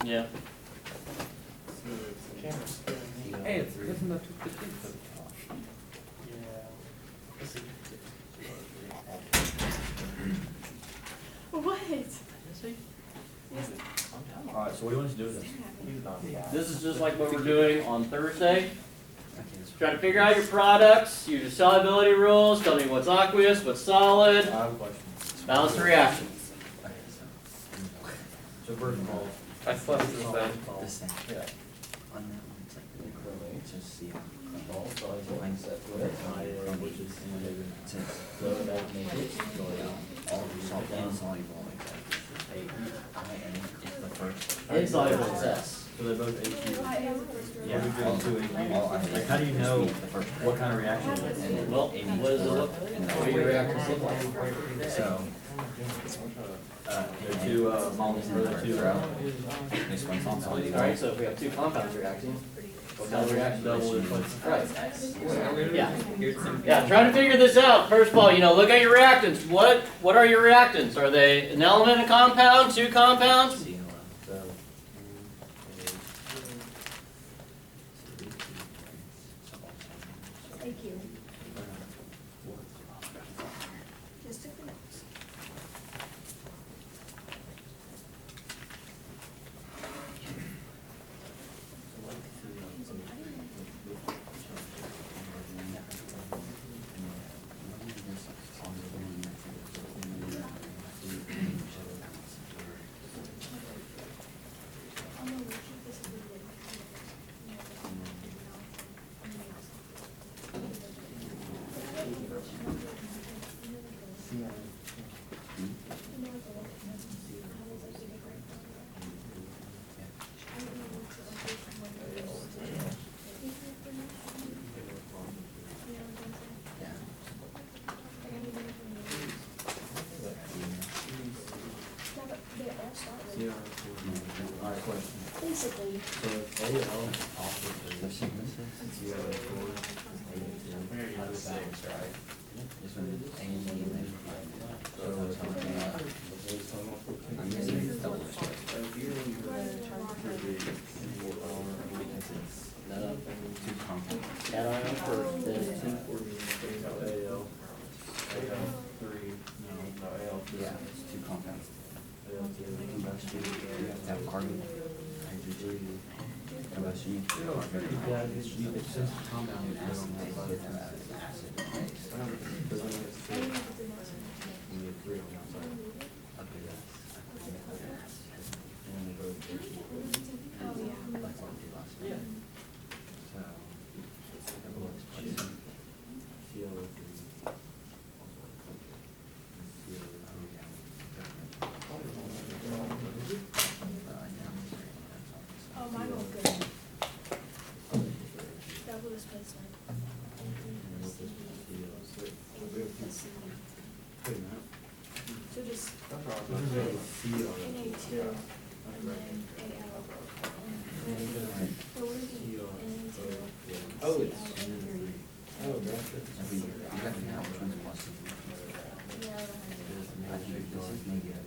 Yeah. Hey, it's isn't that too quickly? What? Alright, so what do you want us to do with this? This is just like what we're doing on Thursday. Try to figure out your products, use your solubility rules, tell me what's aqueous, what's solid, I have a question. balance the reaction. So first of all, I slept since then. The same. yeah. On that one, it's like the it's just see All soluble except for IA, which is in it says low that matrix, all salt insoluble except it's the first. Insoluble excess. So they're both HU. Yeah. Like, how do you know what kind of reaction? Well, what does it look, what do your reactions look like? So There are two molecules, or there are two this one's on solid. Alright, so if we have two compounds reacting, what kind of reaction double does inflation. Right. Yeah. Yeah, try to figure this out. First of all, look at your reactants. What are your reactants? Are they an element, a compound, two compounds? So, Thank you. Just took the notes. alright, question. Basically. So if AL also is CL4, how does that right? This one is A and B and then So I'm using double stress. Two compounds. Cation first, then AL, AL3, no, AL3. Yeah, it's two compounds. AL2, Combustion, you have to have carbon, hydrogen, combustion, you have to have carbon. it's just compound. And acid, you have to have acid and base. We need 3 on that side. Okay, that's And then they go to like what we did last Yeah. night. So, double expression. CL3. Oh, mine won't go. Double displacement. So just NA2 and then AL. So what is it? NA2. Oh, it's- CL3. Oh, gotcha. You have to know which one's plus. Yeah. I think this is negative.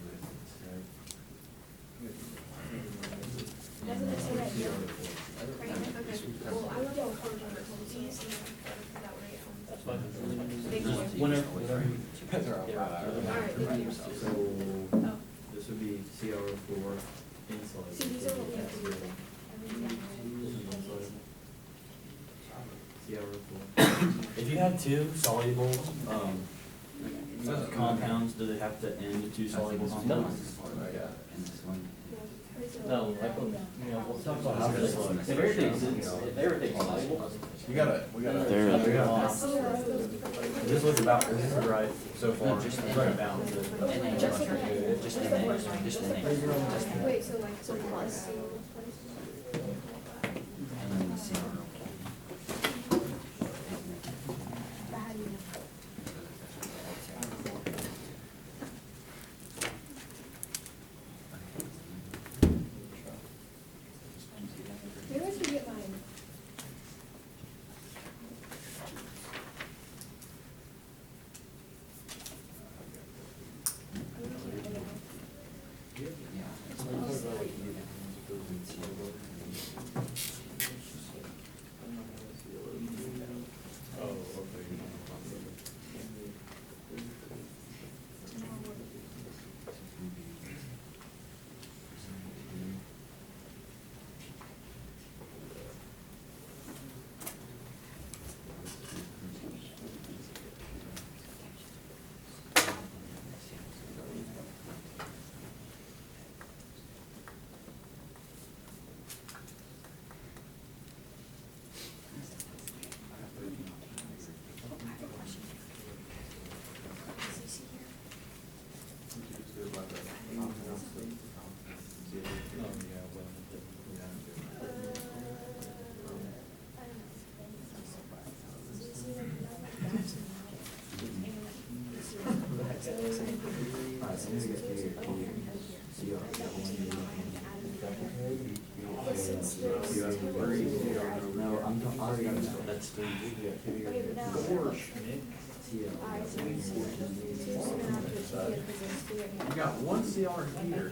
Doesn't it say that here? Okay, well, I would go for these and that way. That's fine. Thank you. Whenever. Alright, thank you. So, Oh, this would be CR4 inside. so these are what we have to do then. CR4. If you have two soluble, compounds, do they have to end two soluble compounds? And this one. No, like, we'll talk about how this looks. If everything's soluble. We gotta. This looks about, this is right so far, Just it's right about. Just the name, just the name. Wait, so like, so plus. And then the CR. But how do you know? Where did you get mine? Yeah. No, I'm already got it. That's three. You got one CR here,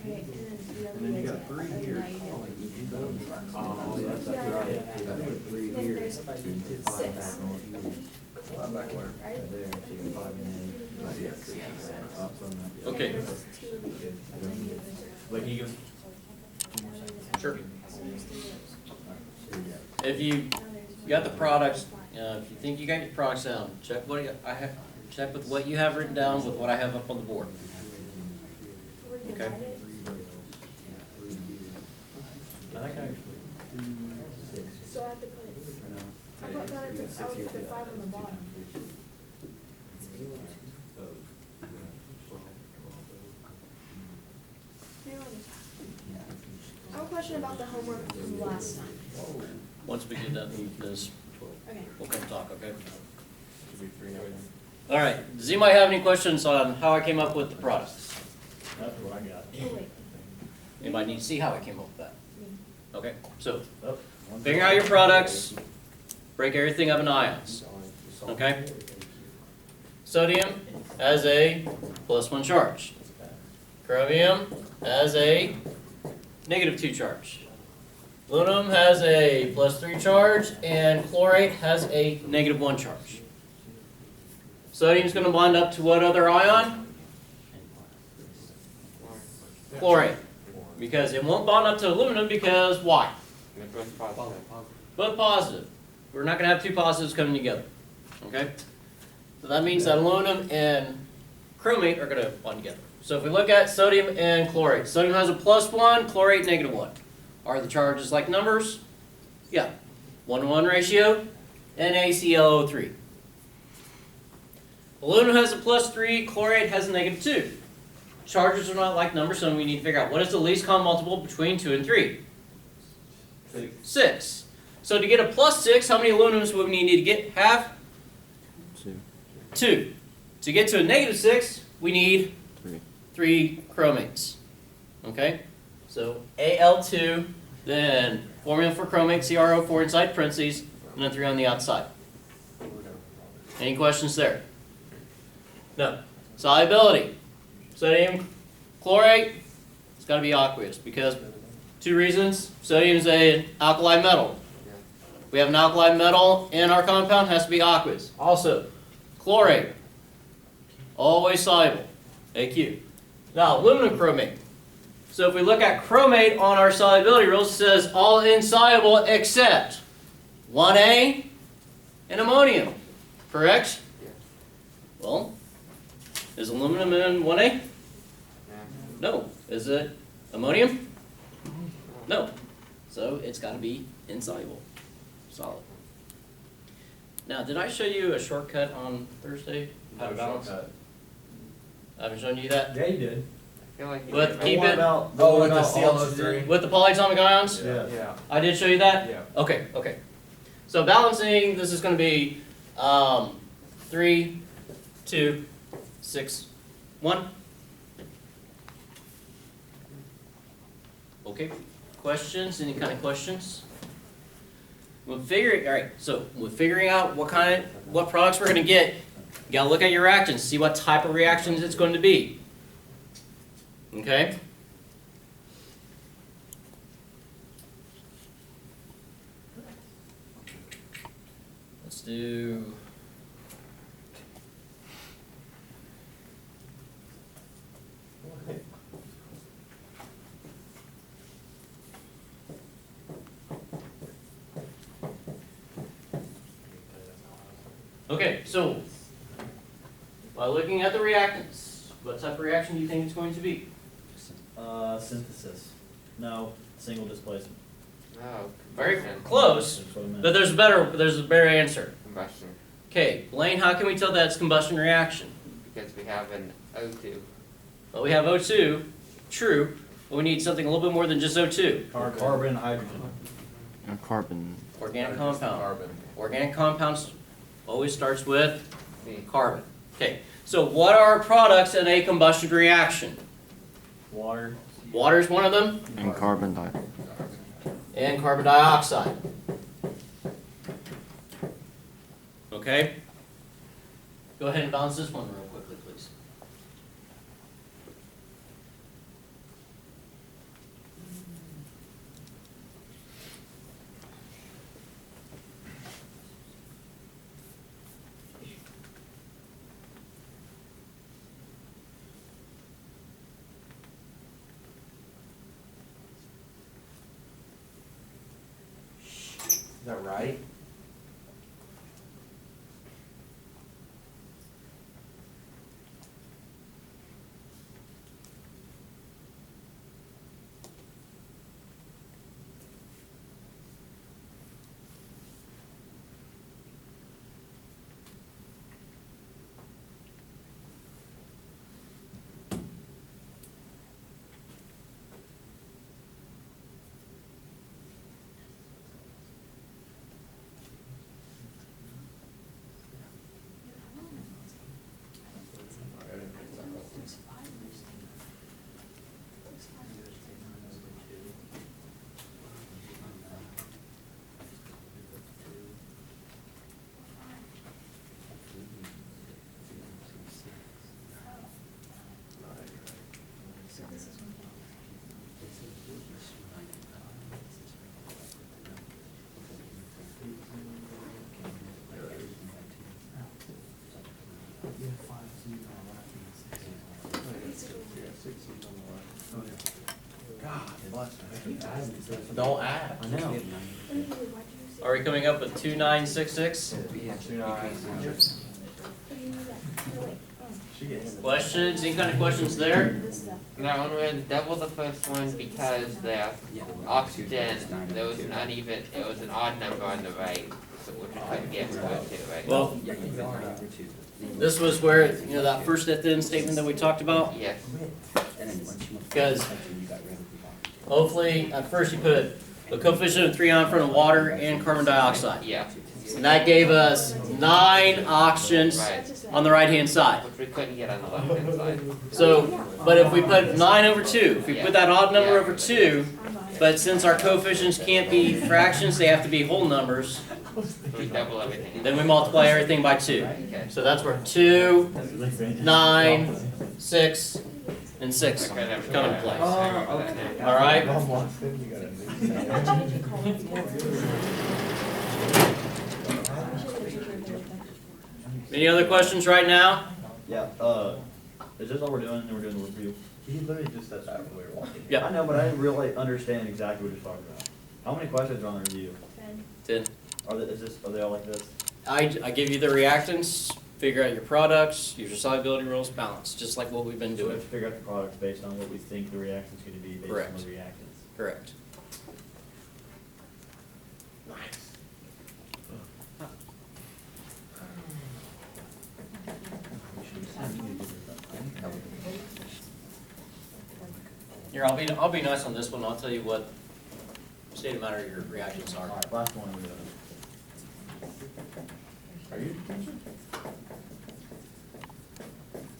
and then you got three here. Oh, that's right. That's three here. Five back on here. Five back where? Right there, so you can five in. Up from that. Okay. But he goes, Sure. If you got the products, if you think you got your products down, check what I have. Check with what you have written down with what I have up on the board. Okay. I think I So I have to put, I put 5 on the bottom. I have a question about the homework from last time. Once we get done with this, Okay. we'll come talk, okay? Should be 3 now. All right, does anybody have any questions on how I came up with the products? that's what I got. Oh, wait. Anybody need to see how I came up with that? Okay, so Oh, figure out your products, break everything up in ions, okay? Sodium has a +1 charge. Chromium has a -2 charge. Aluminum has a +3 charge, and chlorate has a -1 charge. Sodium is going to bond up to what other ion? Chlorate. Because it won't bond up to aluminum because why? Both positive. We're not going to have two positives coming together. Okay? So that means that aluminum and chromate are going to bond together. So if we look at sodium and chlorate, sodium has a +1, chlorate -1. Are the charges like numbers? Yeah. 1-to-1 ratio, NaClO3. Aluminum has a +3, chlorate has a -2. Charges are not like numbers, so we need to figure out what is the least common multiple between 2 and 3? 6. So to get a +6, how many aluminums would we need to get? Have? 2. To get to a -6, we need 3 chromates. Okay? So Al2, then formula for chromate, CrO4 inside parentheses, and then 3 on the outside. Any questions there? No. Solubility. Sodium chlorate, it's got to be aqueous because 2 reasons. Sodium is an alkali metal. We have an alkali metal in our compound, has to be aqueous. Also, chlorate, always soluble, AQ. Now, aluminum chromate. So if we look at chromate on our solubility rules, it says all insoluble except 1A and ammonium. Correct? Well, is aluminum in 1A? No. Is it ammonium? No. So it's got to be insoluble. Solid. Now, did I show you a shortcut on Thursday? How to balance? I haven't shown you that? Yeah, you did. But keep it Oh, with the ClO3? with the polyatomic ions? Yeah. Yeah. I did show you that? Yeah. Okay, okay. So balancing, this is going to be 3, 2, 6, 1. Okay, questions? Any kind of questions? All right, so we're figuring out what products we're going to get. You got to look at your reactions, see what type of reactions it's going to be. Okay? do. Okay, so by looking at the reactants, what type of reaction do you think it's going to be? Synthesis. No, single displacement. Oh, Very combustion. close, That's what I meant. but there's a better answer. Combustion. Okay, Blaine, how can we tell that's combustion reaction? Because we have an O2. Well, we have O2, true, but we need something a little bit more than just O2. Carbon, hydrogen. Carbon. Organic compound. Carbon. Organic compounds always starts with C. carbon. Okay, so what are our products in a combustion reaction? Water. Water is one of them, And carbon dioxide. and carbon dioxide. Okay? Go ahead and balance this one real quickly, please. Is that right? Don't add. I know. Are we coming up with 2966? Questions? Any kind of questions there? Now, I'm going to double the first one because the oxygen, there was an uneven, it was an odd number on the right, so we're just going to get to it, right? Well, this was where, that first if-then statement that we talked about? Yes. Because hopefully, at first you put the coefficient of 3 on front of water and carbon dioxide. Yeah. And that gave us 9 oxygens Right. on the right-hand side. Which we couldn't get on the left-hand side. So, but if we put 9 over 2, if we put that odd number Yeah. over 2, but since our coefficients can't be fractions, they have to be whole numbers, So we double everything. then we multiply everything by 2. Okay. So that's where 2, 9, 6, and 6 Okay, that was come into right. place. Oh, okay. All right? Any other questions right now? Yeah, is this all we're doing, and then we're doing the review? He literally just said that when we were walking. Yeah. I know, but I didn't really understand exactly what you're talking about. How many questions are on the review? 10. Are they all like this? I give you the reactants, figure out your products, use your solubility rules, balance, just like what we've been So we doing. have to figure out the products based on what we think the reaction's gonna be based Correct. on the reactants. Correct. Here, I'll be nice on this one. I'll tell you what state of matter your reactions are. Alright, last one we Are you?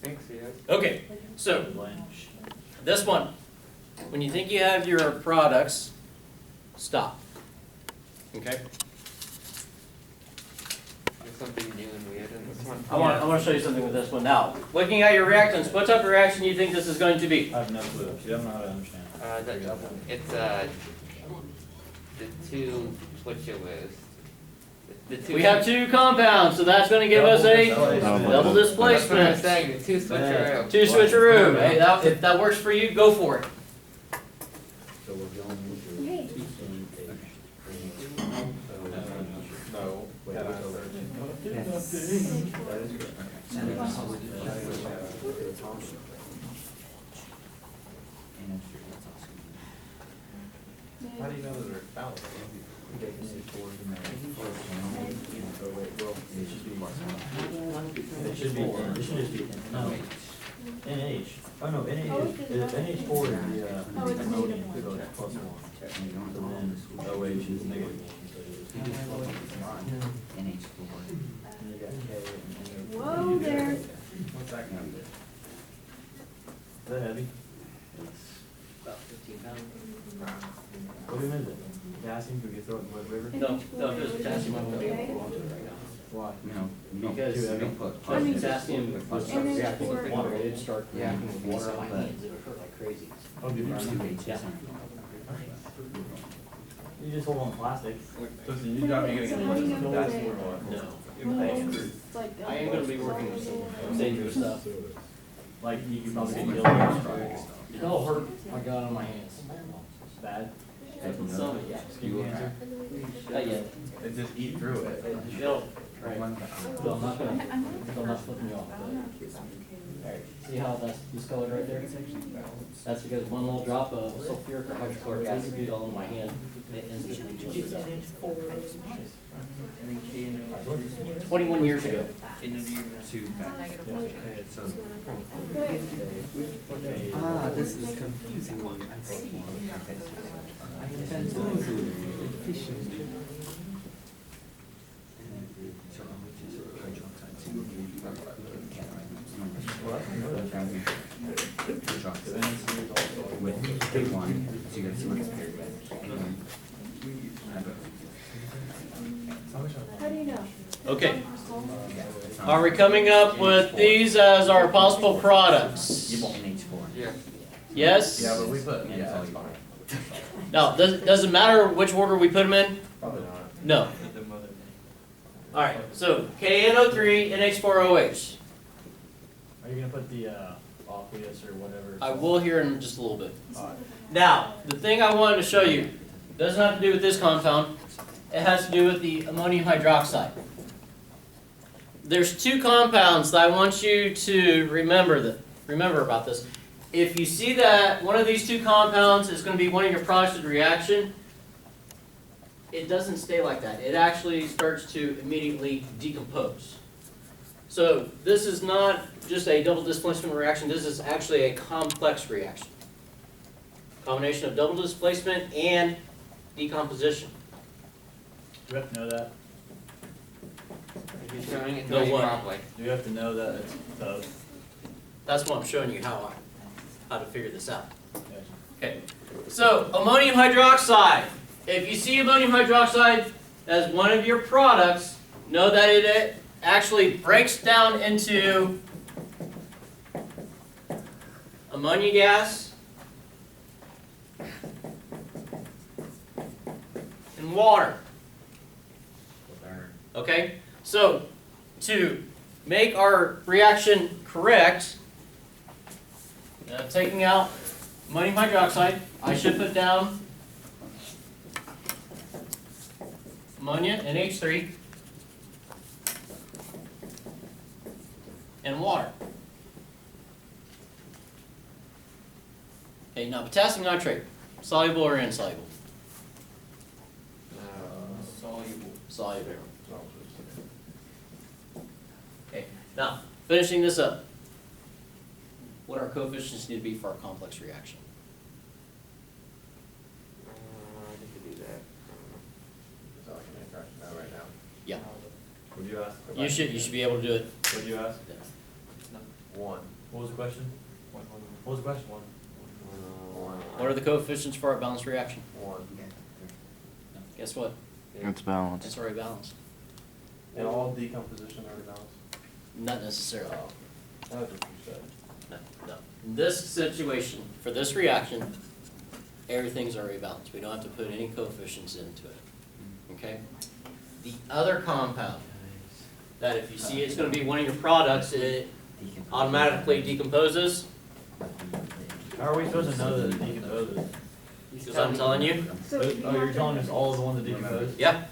Thanks, yes. Okay, so Blaine. this one, when you think you have your products, stop. Okay? There's something new and weird in this one. I want to show you something with this one now. Looking at your reactants, what type of reaction do you think this is going to be? I have no clue. See, I don't know how to understand. It's the two switchovers. The We have two compounds, so that's gonna give us a double That's what I'm displacement. saying, the two switcheroo. Two switcheroo. Hey, if that works for you, go for it. So we're going into. Hey. No. Wait, Yeah, wait, that's wait. 13. That is good. How do you know that they're balanced? Oh, wait, well, it should be more. It should be, it should just be, no, NH. Oh, no, NH4 is the, Oh, it's ammonium, negative so one. it's plus 1. So then OH is negative 1. NH4. And you got K and NO. Whoa there. What's that gonna be? Is that heavy? About 15 pounds. What even is it? Potassium, could we throw it in the river? No, if there's potassium, I won't be able to hold on to it right now. Why? No, Because we don't put. I mean, potassium would start and then reacting with for- water, it'd start Yeah. reacting with water on my hands, it would hurt like crazy. Oh, dude, There's two H's Yeah. on you just hold on to plastic. Listen, you got me getting So how do you know that's that- more what. No. It's like I am gonna be working with some dangerous stuff. Like, you could probably get yellow. It'll hurt my God on my hands. Bad. Some, yeah. Skin cancer. Not yet. It just eat through it. It'll, right. So I'm not gonna, so I'm not flipping you off, but. Alright, see how that's discolored right there? That's because one little drop of sulfuric or hydrochloric acid gets all in my hand, it instantly changes up. 21 years ago. Two back. So. Ah, this is confusing one. I see. I intend to efficient. So which is hydroxide. So you hydroxide. With big one, so you gotta see what it's paired with. And then How do you know? Okay, are we coming up with these as our possible products? NH4. Yeah. Yes? Yeah, but we put, yeah, that's fine. No, does it matter which order we put them in? Probably not. No. Alright, so KNO3, NH4OH. Are you gonna put the, aqueous or whatever? I will here in just a little bit. Now, the thing I wanted to show you doesn't have to do with this compound. It has to do with the ammonium hydroxide. There's two compounds that I want you to remember about this. If you see that one of these two compounds is going to be one of your products of the reaction, it doesn't stay like that. It actually starts to immediately decompose. So this is not just a double displacement reaction, this is actually a complex reaction. Combination of double displacement and decomposition. Do you have to know that? If you're showing it No to me what? properly. Do you have to know that it's both? That's what I'm showing you how to figure this out. Okay, so ammonium hydroxide. If you see ammonium hydroxide as one of your products, know that it actually breaks down into ammonia gas and water. Okay, so to make our reaction correct, taking out ammonium hydroxide, I should put down ammonia, NH3, and water. Okay, now potassium nitrate, soluble or insoluble? Soluble. Soluble. Okay, now finishing this up. What our coefficients need to be for our complex reaction? I think to do that. It's all I can answer now right now. Yeah, What'd you ask? you should be able to do it. What'd you ask? One. What was the question? What was the question? One. What are the coefficients for our balanced reaction? One. Guess what? It's balanced. It's already balanced. And all decomposition are balanced. Not necessarily. That was what you said. No. In this situation, for this reaction, everything's already balanced. We don't have to put any coefficients into it. Okay? the other compound, that if you see it's gonna be one of your products, it automatically decomposes, How are we supposed to know that it decomposes? because I'm telling you, So you Oh, you're have telling to, us all the ones that decompose yeah,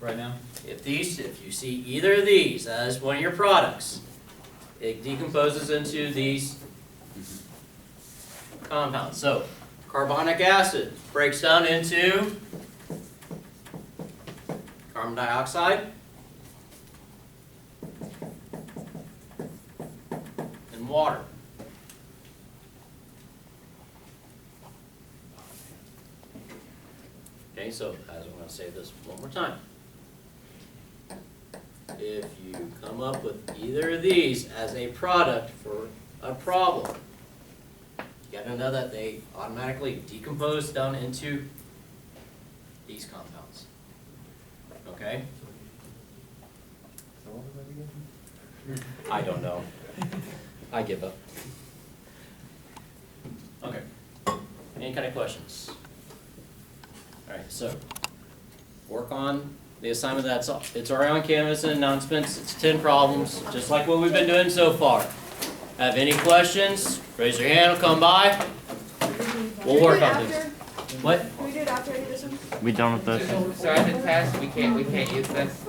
right now? if you see either of these as one of your products, it decomposes into these compounds. So, carbonic acid breaks down into carbon dioxide and water. Okay, so as I'm going to say this one more time. If you come up with either of these as a product for a problem, you gotta know that they automatically decompose down into these compounds. Okay? I don't know. I give up. Okay. Any kind of questions? Alright, so work on the assignment it's already on Canvas and announcements. It's 10 problems, just like what we've been doing so far. Have any questions? Raise your hand, come by. We'll work on this. What? Can we do it after any of this one? We done with this? So as a test, we can't use this.